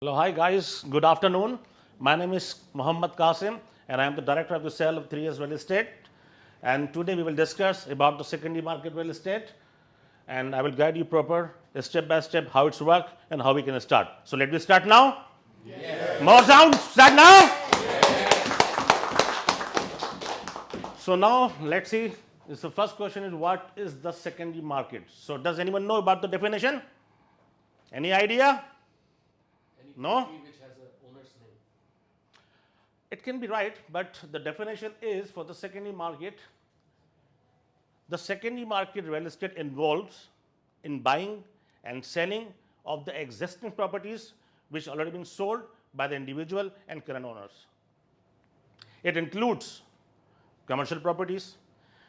Hello, hi guys, good afternoon. My name is Muhammad Qasim and I am the director of the sale of 3 years real estate. And today we will discuss about the secondary market real estate and I will guide you proper step by step how it's work and how we can start. So let me start now. Yes. More sound, start now. So now let's see. The first question is what is the secondary market? So does anyone know about the definition? Any idea? No? It can be right, but the definition is for the secondary market. The secondary market real estate involves in buying and selling of the existing properties which already been sold by the individual and current owners. It includes commercial properties,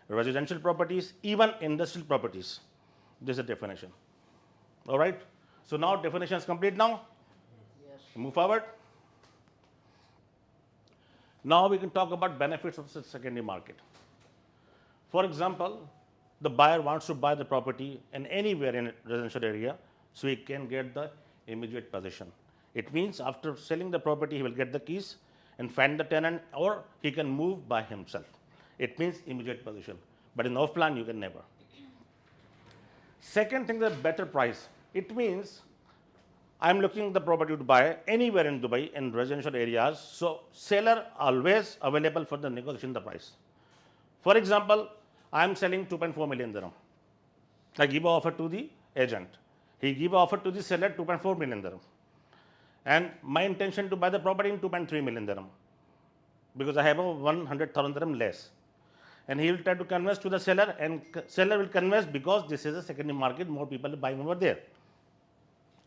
residential properties, even industrial properties. This is the definition. All right. So now definition is complete now. Yes. Move forward. Now we can talk about benefits of the secondary market. For example, the buyer wants to buy the property in anywhere in a residential area, so he can get the immediate possession. It means after selling the property, he will get the keys and find the tenant, or he can move by himself. It means immediate possession. But in off plan, you can never. Second thing, the better price. It means I'm looking the property to buy anywhere in Dubai in residential areas, so seller always available for the negotiation the price. For example, I am selling 2.4 million dirham. I give an offer to the agent. He give an offer to the seller 2.4 million dirham. And my intention to buy the property in 2.3 million dirham because I have a 100,000 dirham less. And he will try to convince to the seller, and seller will convince because this is a secondary market, more people are buying over there.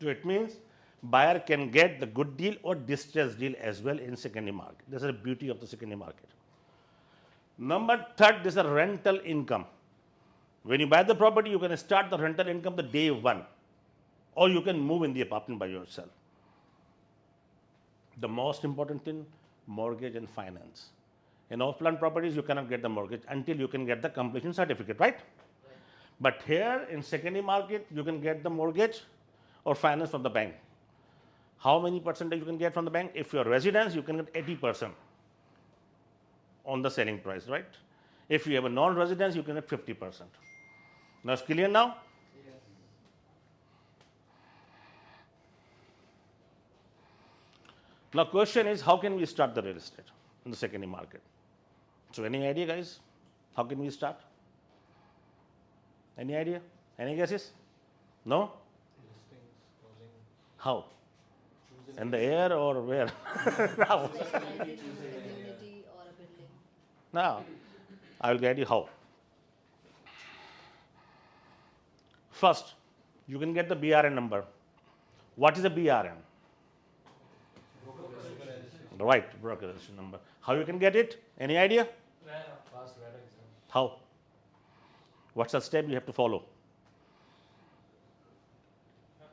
So it means buyer can get the good deal or distressed deal as well in secondary market. This is the beauty of the secondary market. Number third, this is a rental income. When you buy the property, you can start the rental income the day one, or you can move in the apartment by yourself. The most important thing, mortgage and finance. In off-plan properties, you cannot get the mortgage until you can get the completion certificate, right? But here in secondary market, you can get the mortgage or finance from the bank. How many percentage you can get from the bank? If you're a residence, you can get 80% on the selling price, right? If you have a non-residence, you can get 50%. Now it's clear now? Yes. Now question is, how can we start the real estate in the secondary market? So any idea, guys? How can we start? Any idea? Any guesses? No? How? In the air or where? How? Now, I will guide you how. First, you can get the BRN number. What is the BRN? Right, broker registration number. How you can get it? Any idea? How? What's the step you have to follow?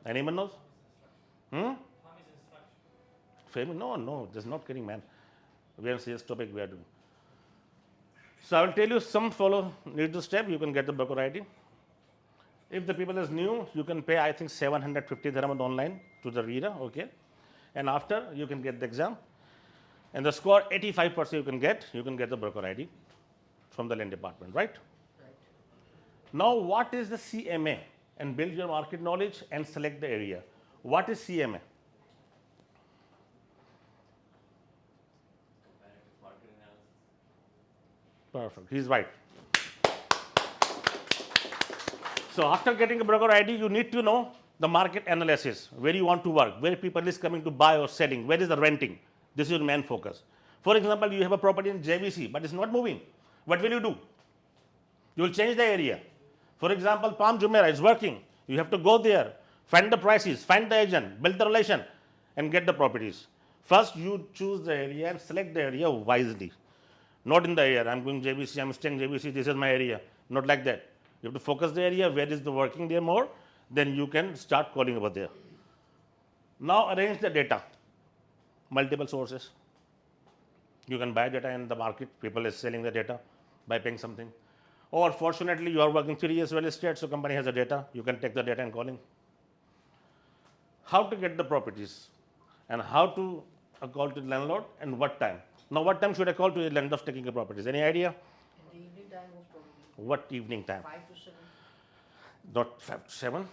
Anyone knows? No, this is not kidding, man. We are on serious topic we are doing. So I will tell you some need to step, you can get the broker ID. If the people is new, you can pay I think 750 dirham online to the reader, okay? And after you can get the exam. And the score 85% you can get the broker ID from the land department, right? Now what is the CMA? And build your market knowledge and select the area. What is CMA? Perfect, he's right. So after getting a broker ID, you need to know the market analysis, where you want to work, where people is coming to buy or selling, where is the renting. This is your main focus. For example, you have a property in JVC, but it's not moving. What will you do? You will change the area. For example, Palm Jumeirah is working. You have to go there, find the prices, find the agent, build the relation, and get the properties. First, you choose the area and select the area wisely. Not in the area, I'm going JVC, I'm staying JVC, this is my area. Not like that. You have to focus the area, where is the working there more, then you can start calling over there. Now arrange the data, multiple sources. You can buy data in the market, people is selling the data by paying something. Or fortunately, you are working 3 years real estate, so company has the data, you can take the data and calling. How to get the properties? and how to call to the landlord and what time. Now, what time should I call to the landlord of taking a properties? Any idea? In the evening time most probably. What evening time? 5 to 7. Not 5 to 7,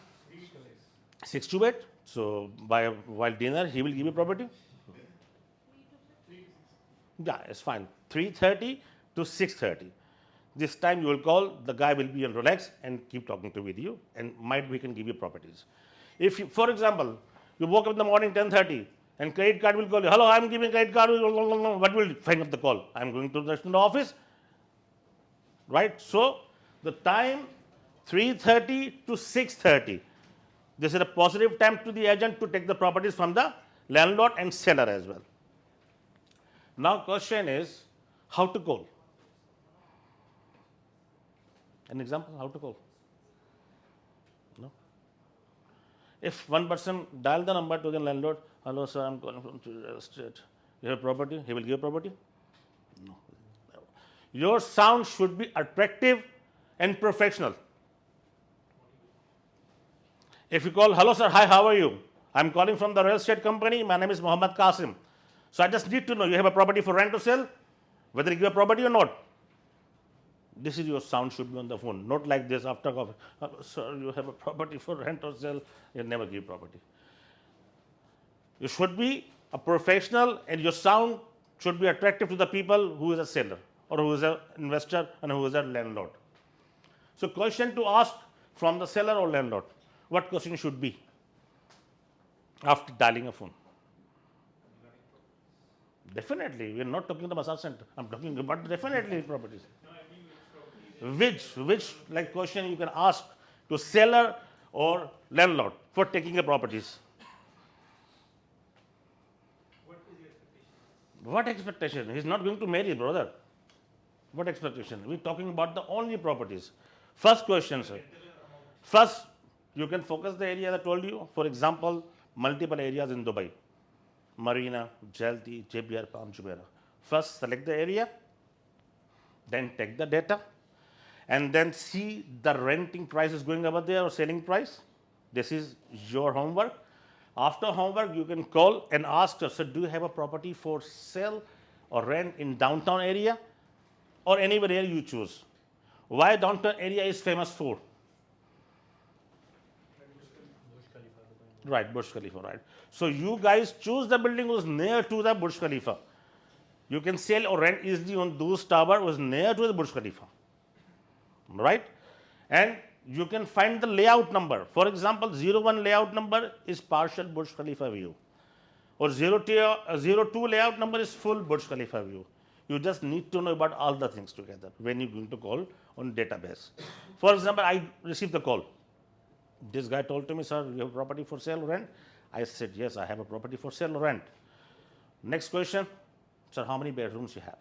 6 to 8. So, while dinner, he will give you property. Yeah, it's fine. 3:30 to 6:30. This time you will call, the guy will be on relax and keep talking to with you, and might we can give you properties. If you, for example, you woke up in the morning 10:30 and credit card will call you, hello, I'm giving credit card, what will hang up the call? I'm going to the office, right? So the time 3:30 to 6:30. This is a positive time to the agent to take the properties from the landlord and seller as well. Now question is how to call. An example, how to call? No. If one person dial the number to the landlord, hello sir, I'm calling from real estate. You have property? He will give property? No. Your sound should be attractive and professional. If you call, hello sir, hi, how are you? I'm calling from the real estate company. My name is Mohammed Qasim. So I just need to know you have a property for rent or sell, whether you give a property or not. This is your sound should be on the phone, not like this after coffee. Hello sir, you have a property for rent or sell, you never give property. You should be a professional and your sound should be attractive to the people who is a seller or who is an investor and who is a landlord. So question to ask from the seller or landlord, what question should be after dialing a phone? Definitely, we are not talking the massage center. I'm talking about definitely properties. Which like question you can ask to seller or landlord for taking a properties? What expectation? He's not going to marry, brother. What expectation? We're talking about the only properties. First question, sir. First, you can focus the area that I told you. For example, multiple areas in Dubai. Marina, Jalti, JBR, Palm Jumeirah. First, select the area, then take the data, and then see the renting price is going over there or selling price. This is your homework. After homework, you can call and ask us, so do you have a property for sale or rent in downtown area or anywhere area you choose? Why downtown area is famous for? Right, Burj Khalifa, right. So you guys choose the building was near to the Burj Khalifa. You can sell or rent easily on those tower was near to the Burj Khalifa. Right? And you can find the layout number. For example, 01 layout number is partial Burj Khalifa view. Or 02 layout number is full Burj Khalifa view. You just need to know about all the things together when you're going to call on database. For example, I received the call. This guy told to me, sir, you have property for sale or rent? I said, yes, I have a property for sale or rent. Next question, sir, how many bedrooms you have?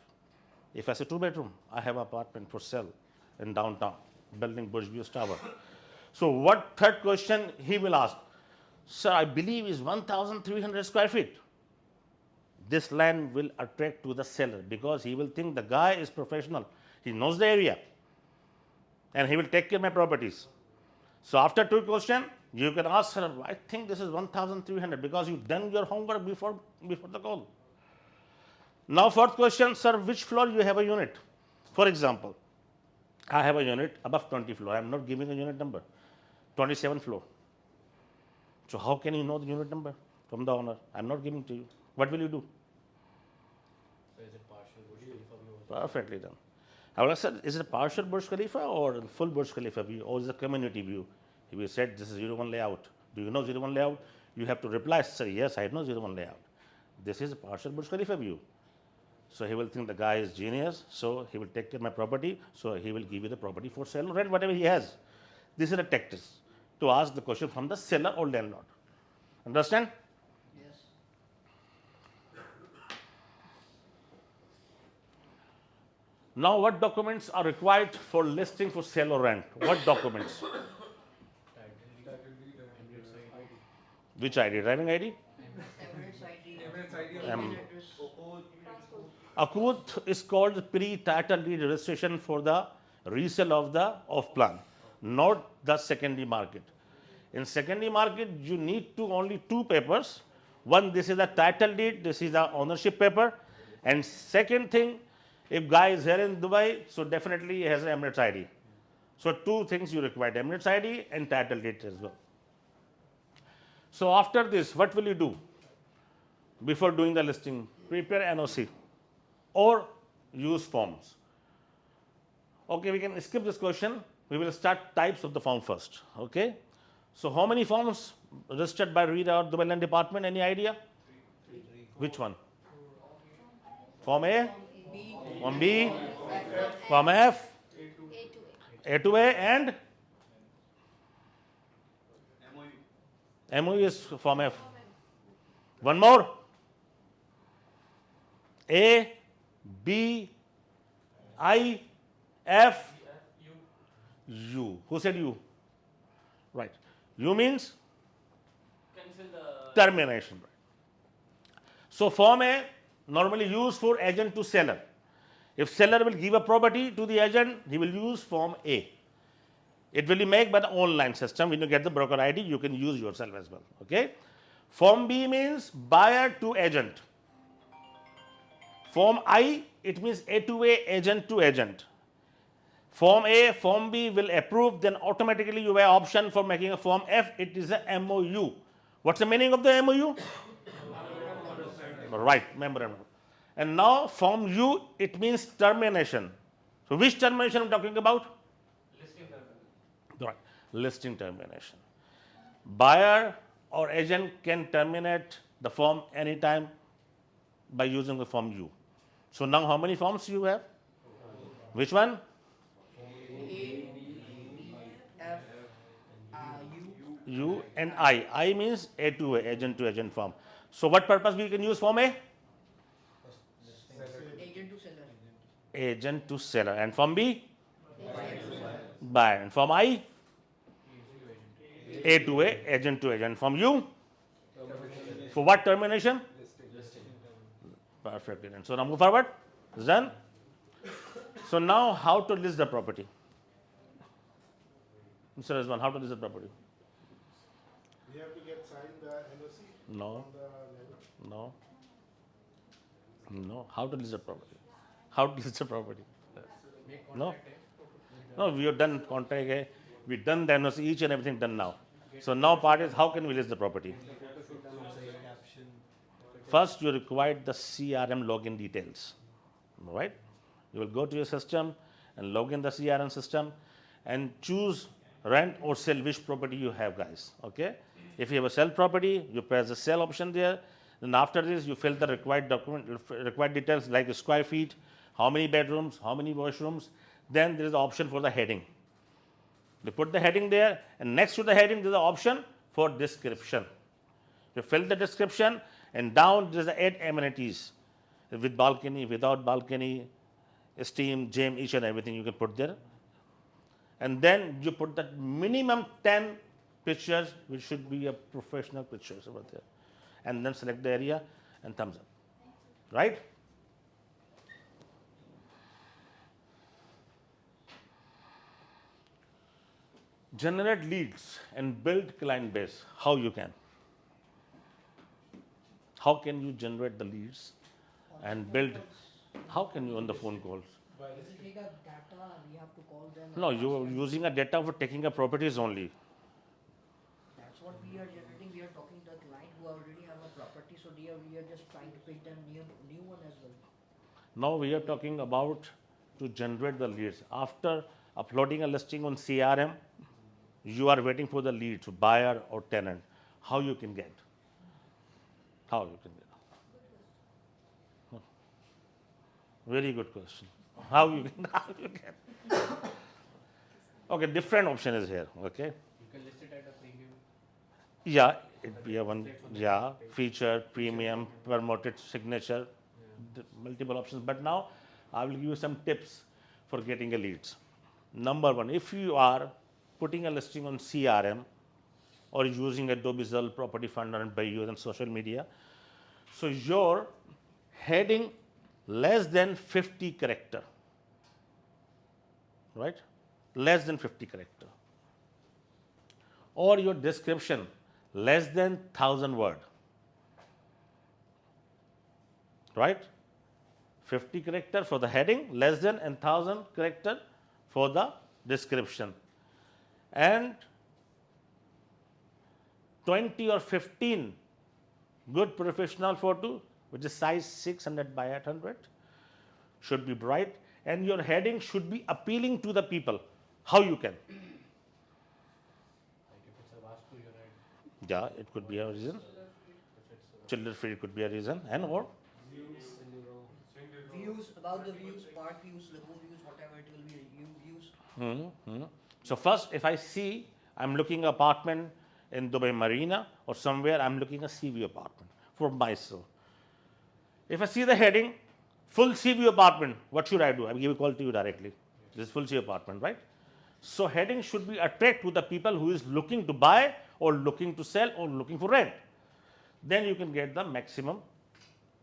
If I say 2 bedroom, I have an apartment for sale in downtown, building Burj View Tower. So what third question he will ask? Sir, I believe is 1,300 square feet. This land will attract to the seller because he will think the guy is professional. He knows the area and he will take care of my properties. So after 2 questions, you can ask, sir, I think this is 1,300 because you've done your homework before the call. Now fourth question, sir, which floor you have a unit? For example, I have a unit above 20 floor. I am not giving a unit number. 27 floor. So how can you know the unit number from the owner? I am not giving to you. What will you do? So is it partial Burj Khalifa view also? Perfectly done. I would have said, is it a partial Burj Khalifa or full Burj Khalifa view or is it a community view? If you said this is 01 layout, do you know 01 layout? You have to reply, sir, yes, I know 01 layout. This is a partial Burj Khalifa view. So he will think the guy is genius, so he will take care of my property, so he will give you the property for sale or rent, whatever he has. This is a tactic to ask the question from the seller or landlord. Understand? Yes. Now, what documents are required for listing for sale or rent? What documents? Emirates ID. Which ID? Driving ID? Emirates ID. Um, Email address. Akut is called pre-title deed registration for the resale of the off-plan, not the secondary market. In secondary market, you need to only 2 papers. One, this is a title deed, this is the ownership paper. And second thing, if guy is here in Dubai, so definitely he has an Emirates ID. So two things you require, Emirates ID and title deed as well. So after this, what will you do before doing the listing? Prepare NOC or use forms. Okay, we can skip this question. We will start types of the form first. Okay. So how many forms registered by REIT or Dubai Land Department? Any idea? Which one? Form A, B, Form B, F, Form F, A to A. A to A, and MOU is Form F. One more. A, B, I, F, U. Who said U? Right. U means Cancel the termination. So Form A normally used for agent to seller. If seller will give a property to the agent, he will use Form A. It will be made by the online system. When you get the broker ID, you can use yourself as well. Okay. Form B means buyer to agent. Form I, it means A to A, agent to agent. Form A, Form B will approve, then automatically you have option for making a Form F. It is a MOU. What's the meaning of the MOU? Right, memorandum. And now Form U, it means termination. So which termination I'm talking about? listing termination. Right, listing termination. Buyer or agent can terminate the form anytime by using the Form U. So now how many forms you have? Which one? A, B, F, U, U and I. I means A to A, agent to agent form. So what purpose we can use Form A? agent to seller. Agent to seller. And Form B? Buyer. And Form I? A to A, agent to agent. Form U? For what termination? Perfect. And so now move forward. It's done. So now how to list the property? Mr. Rizwan, how to list the property? We have to get signed the NOC No, from the lender. no. How to list the property? How to list the property? Make No. contact, No, we have done contract. We've done the NOC, each and everything done now. So now part is how can we list the property? First, you require the CRM login details. Right? You will go to your system and log in the CRM system and choose rent or sell which property you have, guys. Okay? If you have a sell property, you press the sell option there. Then after this, you fill the required details like square feet, how many bedrooms, how many washrooms. Then there is the option for the heading. You put the heading there, and next to the heading, there is an option for description. You fill the description, and down there is the 8 amenities with balcony, without balcony, steam, gym, each and everything you can put there. And then you put that minimum 10 pictures, which should be a professional pictures over there. And then select the area and thumbs up. Right? Generate leads and build client base. How you can? How can you generate the leads and build? How can you on the phone calls? We will take a data and we have to call them. and No, ask you are them. using a data for taking a properties only. That's what we are generating. We are talking to the client who already have a property, so we are just trying to pitch them new one as well. Now we are talking about to generate the leads. After uploading a listing on CRM, you are waiting for the leads, buyer or tenant. How you can get? How you can get? Very good question. How you can? How you can? Okay, different option is here. Okay. you can list it at a premium. Yeah, it be a one. Yeah, feature, premium, promoted signature, multiple options. But now I will give you some tips for getting a leads. Number one, if you are putting a listing on CRM or using Adobe Zell Property Finder and by using social media, so your heading less than 50 character, right? Less than 50 character, or your description less than 1000 word. right? 50 character for the heading, less than, and 1000 character for the description. And 20 or 15 good professional photo, which is size 600 by 800, should be bright, and your heading should be appealing to the people. How you can? Like if it's a Vastu unit, Yeah, it could be a reason. if it's Children free could be a reason, and or Views, Cindy Row, Views, about the views, park views, lagoon views, whatever it will be, views. So first, if I see I'm looking apartment in Dubai Marina or somewhere, I'm looking a sea view apartment for myself. If I see the heading, full sea view apartment, what should I do? I will give a call to you directly. This is full sea apartment, right? So heading should be attract to the people who is looking to buy or looking to sell or looking for rent. Then you can get the maximum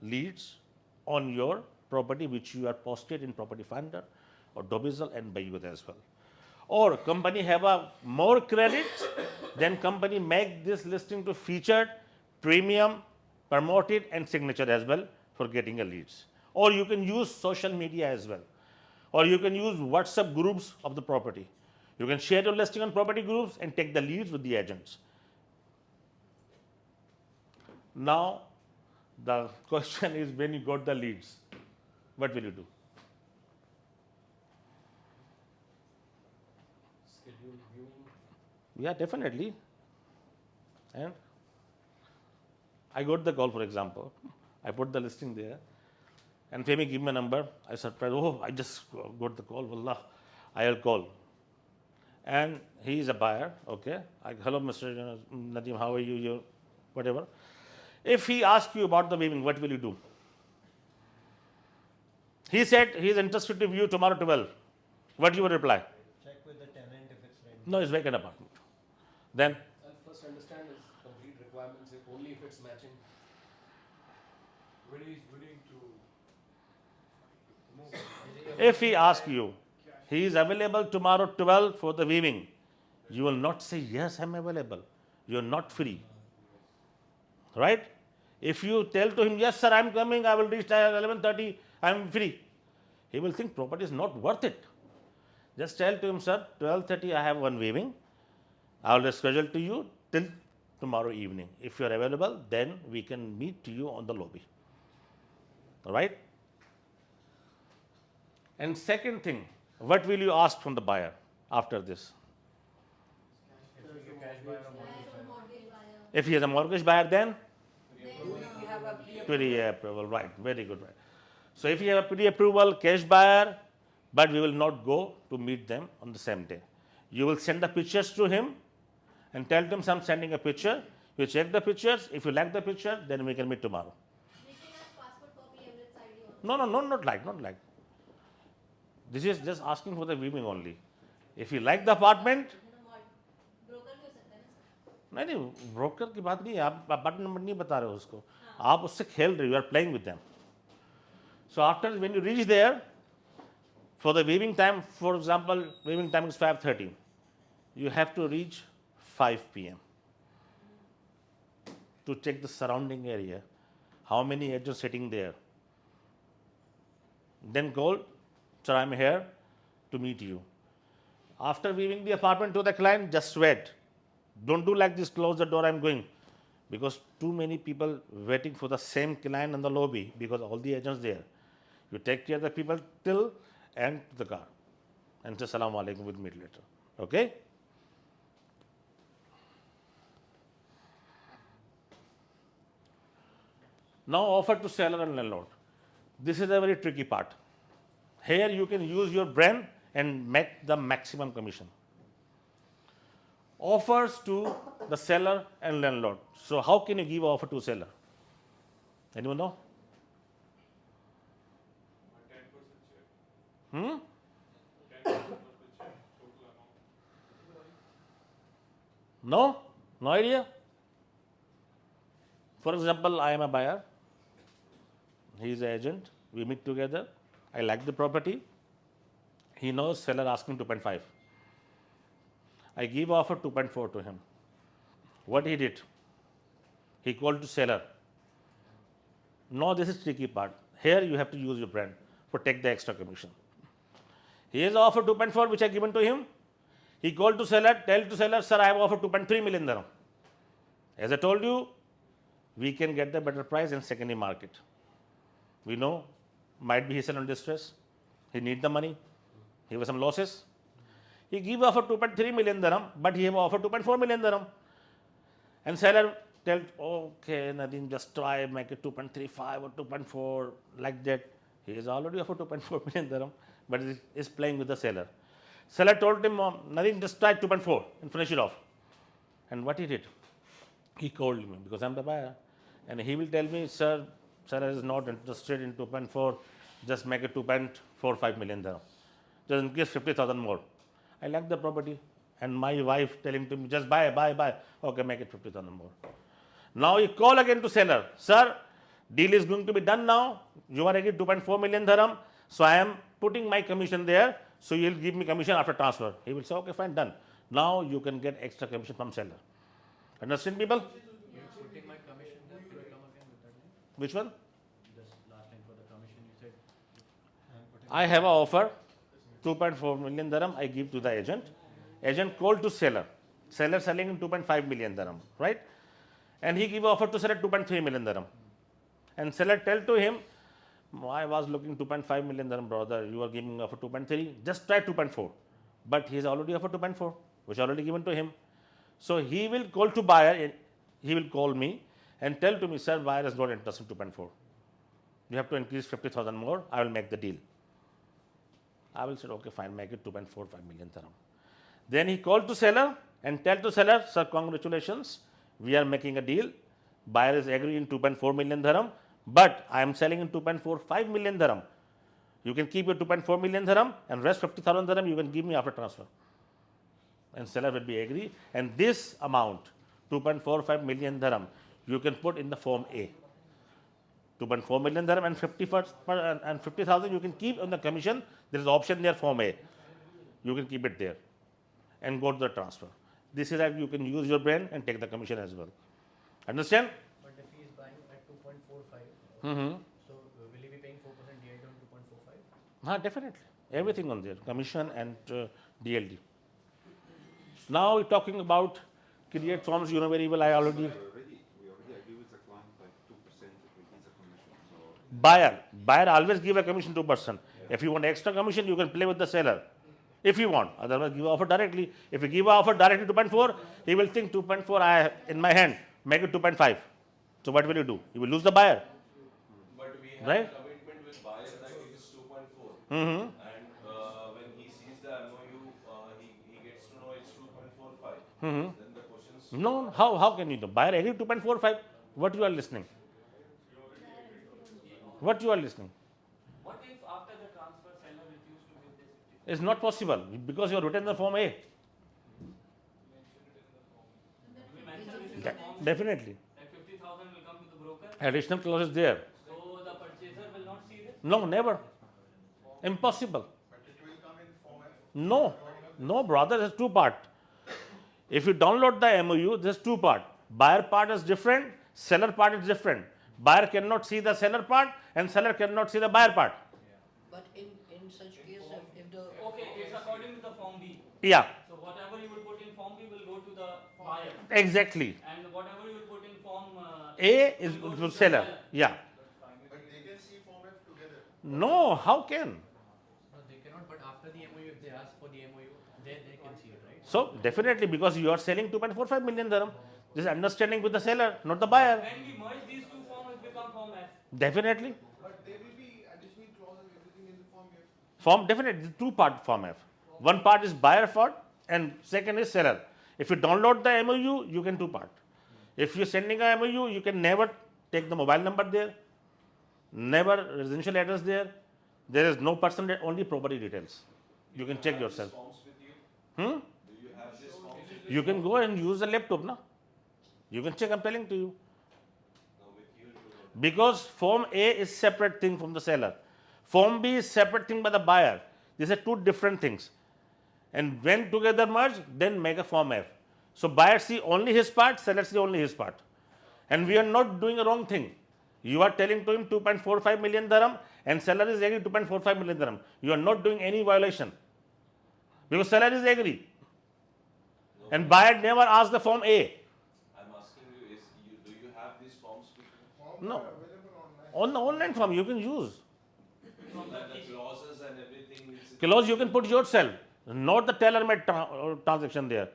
leads on your property which you are posted in Property Finder or Dobizzle and Bayud as well. Or company have a more credit, then company make this listing to featured, premium, promoted and signature as well for getting a leads. Or you can use social media as well. Or you can use WhatsApp groups of the property. You can share your listing on property groups and take the leads with the agents. Now, the question is, when you got the leads, what will you do? schedule viewing. Yeah, definitely. And I got the call, for example. I put the listing there. And Femi give me a number. I surprised, oh, I just got the call. Wallah, I'll call. And he is a buyer, okay. Hello, Mr. Nadeem, how are you? You whatever. If he asks you about the viewing, what will you do? He said he is interested to view tomorrow 12. What you will reply? Check with the tenant if it's rented. No, it's vacant apartment. Then I'll first understand his complete requirements, if only if it's matching. when he's willing to move. if he asks you, he is available tomorrow 12 for the viewing, you will not say, yes, I'm available. You are not free. Right? If you tell to him, yes, sir, I'm coming, I will reach at 11:30, I'm free. He will think property is not worth it. Just tell to him, sir, 12:30 I have one viewing. I will schedule to you till tomorrow evening. If you are available, then we can meet to you on the lobby. All right? And second thing, what will you ask from the buyer after this? If you cash buyer or mortgage buyer. If he is a mortgage buyer, then We have a pre-approval, right? Very good, right? So if you have a pre-approval cash buyer, but we will not go to meet them on the same day. You will send the pictures to him and tell them, I'm sending a picture. You check the pictures. If you like the picture, then we can meet tomorrow. passport copy, Emirates ID also. No, not like. This is just asking for the viewing only. If you like the apartment, broker भी हो सकता है ना sir? नहीं broker की बात नहीं है, आप अपार्टमेंट नंबर नहीं बता रहे हो उसको, आप उससे खेल रहे हो, you are playing with them. So after when you reach there, for the viewing time, for example, viewing time is 5:30. You have to reach 5 p.m. to check the surrounding area. How many agents sitting there? Then call, sir, I'm here to meet you. After viewing the apartment to the client, just wait. Don't do like this, close the door, I'm going. Because too many people waiting for the same client in the lobby because all the agents there. You take care of the people till and to the car and say Salaam Alaikum, we'll meet later. Okay? Now offer to seller and landlord. This is a very tricky part. Here you can use your brain and make the maximum commission. Offers to the seller and landlord. So how can you give offer to seller? Anyone know? 10% check. 10% of the check, total amount. No? No idea? For example, I am a buyer. He is an agent. We meet together. I like the property. He knows seller asking 2.5. I give offer 2.4 to him. What he did? He called to seller. Now this is tricky part. Here you have to use your brand for take the extra commission. He has offered 2.4 which I given to him. He called to seller, tell to seller, sir, I have offered 2.3 million dirham. As I told you, we can get the better price in secondary market. We know, might be he is in distress. He need the money. He has some losses. He give offer 2.3 million dirham, but he have offered 2.4 million dirham. And seller tell, okay, Nadeem, just try, make it 2.35 or 2.4, like that. He is already offered 2.4 million dirham, but he is playing with the seller. Seller told him, Nadeem, just try 2.4 and finish it off. And what he did? He called me because I'm the buyer. And he will tell me, sir, seller is not interested in 2.4, just make it 2.45 million dirham. Just increase 50,000 more. I like the property. And my wife telling to me, just buy, buy, buy. Okay, make it 50,000 more. Now he call again to seller, sir, deal is going to be done now. You are agreed 2.4 million dirham. So I am putting my commission there. So you will give me commission after transfer. He will say, okay, fine, done. Now you can get extra commission from seller. Understand, people? You're putting my commission there. Can you come again with that name? Which one? This last time for the commission you said. I have an offer, 2.4 million dirham I give to the agent. Agent called to seller. Seller selling in 2.5 million dirham, right? And he give offer to seller 2.3 million dirham. And seller tell to him, I was looking 2.5 million dirham, brother. You are giving offer 2.3. Just try 2.4. But he has already offered 2.4, which already given to him. So he will call to buyer. He will call me and tell to me, sir, buyer is not interested in 2.4. You have to increase 50,000 more. I will make the deal. I will say, okay, fine, make it 2.45 million dirham. Then he called to seller and tell to seller, sir, congratulations, we are making a deal. Buyer is agreeing 2.4 million dirham, but I am selling in 2.45 million dirham. You can keep your 2.4 million dirham and rest 50,000 dirham you can give me after transfer. And seller will be agree. And this amount, 2.45 million dirham, you can put in the form A. 2.4 million dirham and 50,000 you can keep on the commission. There is option there, form A. You can keep it there and go to the transfer. This is how you can use your brain and take the commission as well. Understand? But if he is buying at 2.45, Mm-hmm. so will he be paying 4% DID on 2.45? Definitely. Everything on there, commission and DLD. Now we're talking about create forms, you know very well, I already. We already agree with the client like 2% increase the commission. So Buyer always give a commission 2%. If you want extra commission, you can play with the seller. If you want, otherwise give offer directly. If you give offer directly 2.4, he will think 2.4 I have in my hand, make it 2.5. So what will you do? You will lose the buyer. But we have Right? a commitment with buyer that it is 2.4. Mm-hmm. And when he sees the MOU, he gets to know it's 2.45. Mm-hmm. Then the questions. No, how can you know? Buyer agreed 2.45. What you are listening? What you are listening? What if after the transfer seller refused to give this 50? It's not possible because you have written the form A. We mentioned this in the form Definitely. that 50,000 will come to the broker. Additional clause is there. So the purchaser will not see this. No, never. Impossible. But it will come in form F. No, brother, there's two part. If you download the MOU, there's two part. Buyer part is different, seller part is different. Buyer cannot see the seller part and seller cannot see the buyer part. But in such case, if the Okay, it's according to the form B. Yeah, So whatever you will put in form B will go to the buyer, exactly. and whatever you will put in form A is will go to the seller. Yeah. But they can see form F together. No, how can? No, they cannot, but after the MOU, if they ask for the MOU, they can see it, right? So definitely because you are selling 2.45 million dirham. This is understanding with the seller, not the buyer. When we merge these two forms, it become form F. Definitely. But there will be additional clause and everything in the form F. Form definitely two part form F. One part is buyer part and second is seller. If you download the MOU, you can two part. If you're sending a MOU, you can never take the mobile number there, never residential address there. There is no person, only property details. You can check yourself. Forms with you? Hmm? Do you have this forms with you? You can go and use the laptop, na? You can check, I'm telling to you. No, with you don't. Because form A is separate thing from the seller. Form B is separate thing by the buyer. These are two different things. And when together merge, then make a form F. So buyer see only his part, seller see only his part. And we are not doing a wrong thing. You are telling to him 2.45 million dirham and seller is agree 2.45 million dirham. You are not doing any violation because seller is agree No, and buyer never asked the form A. I'm asking you, do you have these forms with you? No. On the online form you can use. So that the clauses and everything is. Clause you can put yourself, not the tailor-made transaction there.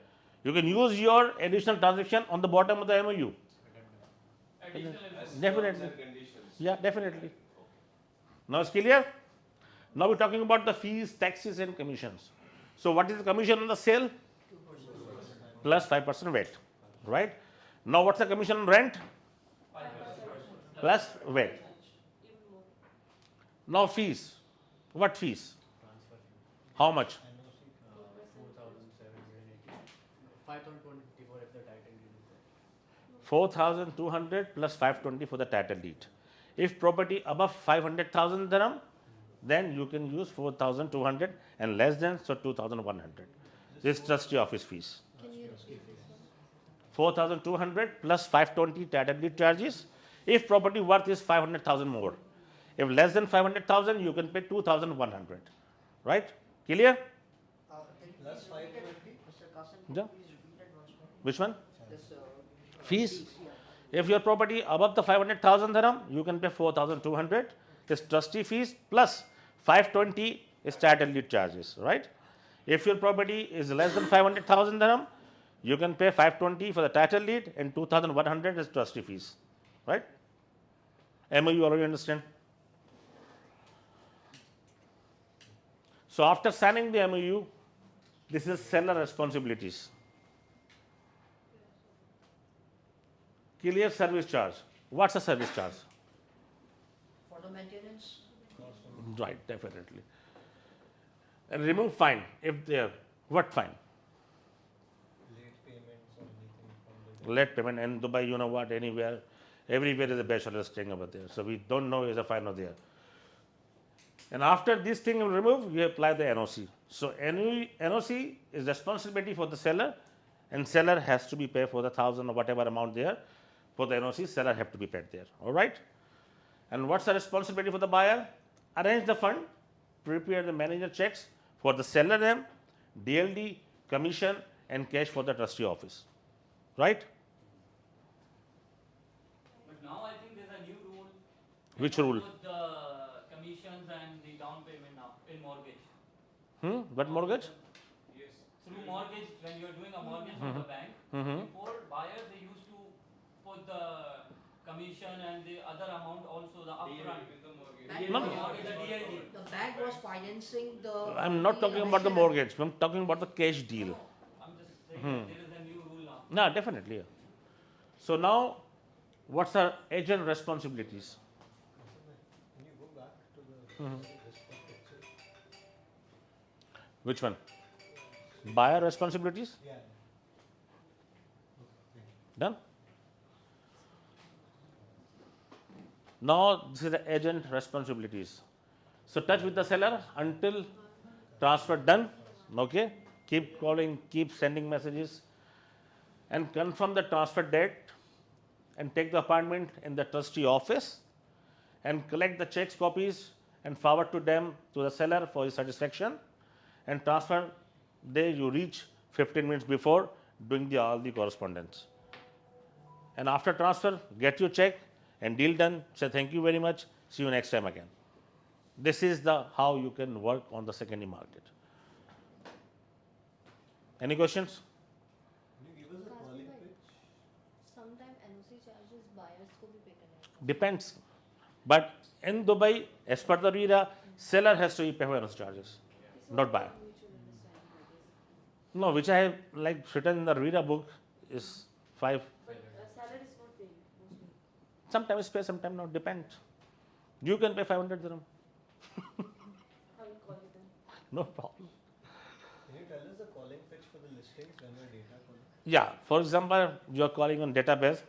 You can use your additional transaction on the bottom of the MOU. Additional As Definitely. terms and conditions. Yeah, definitely. Now it's clear? Now we're talking about the fees, taxes and commissions. So what is the commission on the sale? Plus 5% VAT, right? Now what's the commission on rent? Plus VAT. Now fees. What fees? Transfer fee. How much? NOC 4,780. 5,224 if the title deed is there. 4,200 plus 520 for the title deed. If property above 500,000 dirham, then you can use 4,200 and less than, so 2,100. This is trustee office fees. 4,200 plus 520 title deed charges. If property worth is 500,000 more. If less than 500,000, you can pay 2,100. Right? Clear? Plus 520. Mr. Qasim, Yeah. please repeat that once more. Which one? This Fees. yeah. If your property above the 500,000 dirham, you can pay 4,200 is trustee fees plus 520 is title deed charges, right? If your property is less than 500,000 dirham, you can pay 520 for the title deed and 2,100 is trustee fees, right? MOU, you already understand? So after signing the MOU, this is seller responsibilities. Clear service charge. What's a service charge? For the maintenance, Right, definitely. And remove fine if there. What fine? Late payments or anything from the. Late payment in Dubai, you know what, anywhere, everywhere is a bachelor staying over there. So we don't know is a fine over there. And after this thing is removed, you apply the NOC. So NOC is responsibility for the seller and seller has to be paid for the 1,000 or whatever amount there. For the NOC, seller have to be paid there. All right? And what's the responsibility for the buyer? Arrange the fund, prepare the manager checks for the seller name, DLD, commission and cash for the trustee office. Right? But now I think there's a new rule. Which cannot rule? Put the commissions and the down payment now in mortgage. What mortgage? Yes. Through mortgage, when you're doing a mortgage from the bank, before buyers they used to put the commission and the other amount also the upfront. With the mortgage. Bank No, was- no. Mortgage, the DLD. the bank was financing the. I'm not talking about the mortgage. I'm talking about the cash deal. I'm just saying that there is a new rule now. No, definitely. Yeah. So now, what's our agent responsibilities? Can you go back to the this picture? Which one? Buyer responsibilities? Yeah. Done? Now, this is the agent responsibilities. So, touch with the seller until transfer done. Okay? Keep calling, keep sending messages and confirm the transfer date and take the appointment in the trustee office and collect the checks copies and forward to them to the seller for his satisfaction and transfer day you reach 15 minutes before doing all the correspondence. And after transfer, get your check and deal done. Say thank you very much. See you next time again. This is the how you can work on the secondary market. Any questions? Can you give us a calling pitch? Sometime NOC charges buyers को भी pay करना है. Depends. But in Dubai, as per the RERA, seller has to pay for charges, not buyer. Mutual understanding, I guess. No, which I have like written in the RERA book is 5. But seller is not paying mostly. Sometimes pay, sometimes not. Depends. You can pay 500 dirham. I will call you then. No problem. Can you tell us the calling pitch for the listings when we're data calling? Yeah, for example, you are calling on database.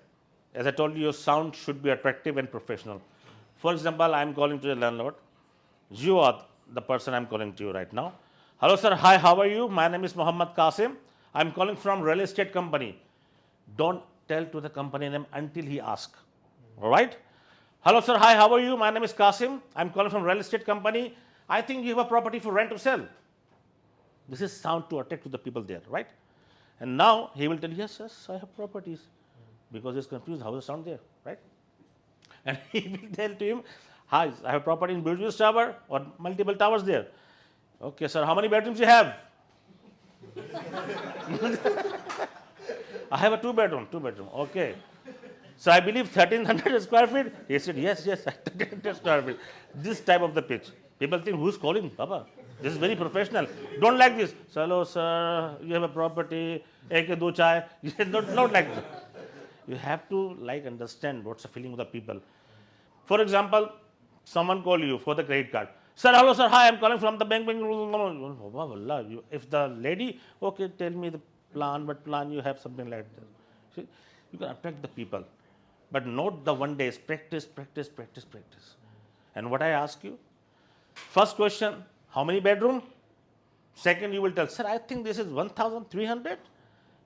As I told you, your sound should be attractive and professional. For example, I am calling to the landlord. You are the person I am calling to you right now. Hello, sir. Hi, how are you? My name is Muhammad Qasim. I am calling from real estate company. Don't tell to the company name until he asks. All right? Hello, sir. Hi, how are you? My name is Qasim. I'm calling from real estate company. I think you have a property for rent to sell. This is sound to attract to the people there, right? And now he will tell, yes, yes, I have properties. Because he's confused, how does it sound there, right? And he will tell to him, hi, I have property in Burj Tower or multiple towers there. Okay, sir, how many bedrooms you have? I have a two bedroom. Okay. So I believe 1300 square feet. He said, yes, 1300 square feet. This type of the pitch. People think, who's calling? Papa, this is very professional. Don't like this. So, hello, sir, you have a property. Ek do chai. Not like that. You have to understand what's the feeling of the people. For example, someone call you for the credit card. Sir, hello, sir, hi, I'm calling from the bank. If the lady, okay, tell me the plan, what plan you have, something like that. See, you can attract the people. But not the one day, practice. And what I ask you, first question, how many bedroom? Second, you will tell, sir, I think this is 1,300.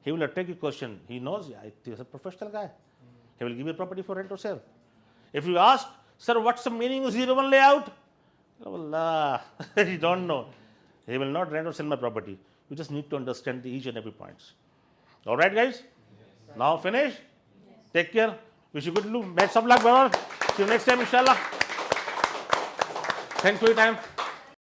He will attract your question. He knows, he's a professional guy. He will give you property for rent or sale. If you ask, sir, what's the meaning of 01 layout? Allah, you don't know. He will not rent or sell my property. You just need to understand each and every points. All right, guys? Yes. Now finish? Yes. Take care. Wish you good luck. Best of luck, brother. See you next time, inshallah. Thanks for your time.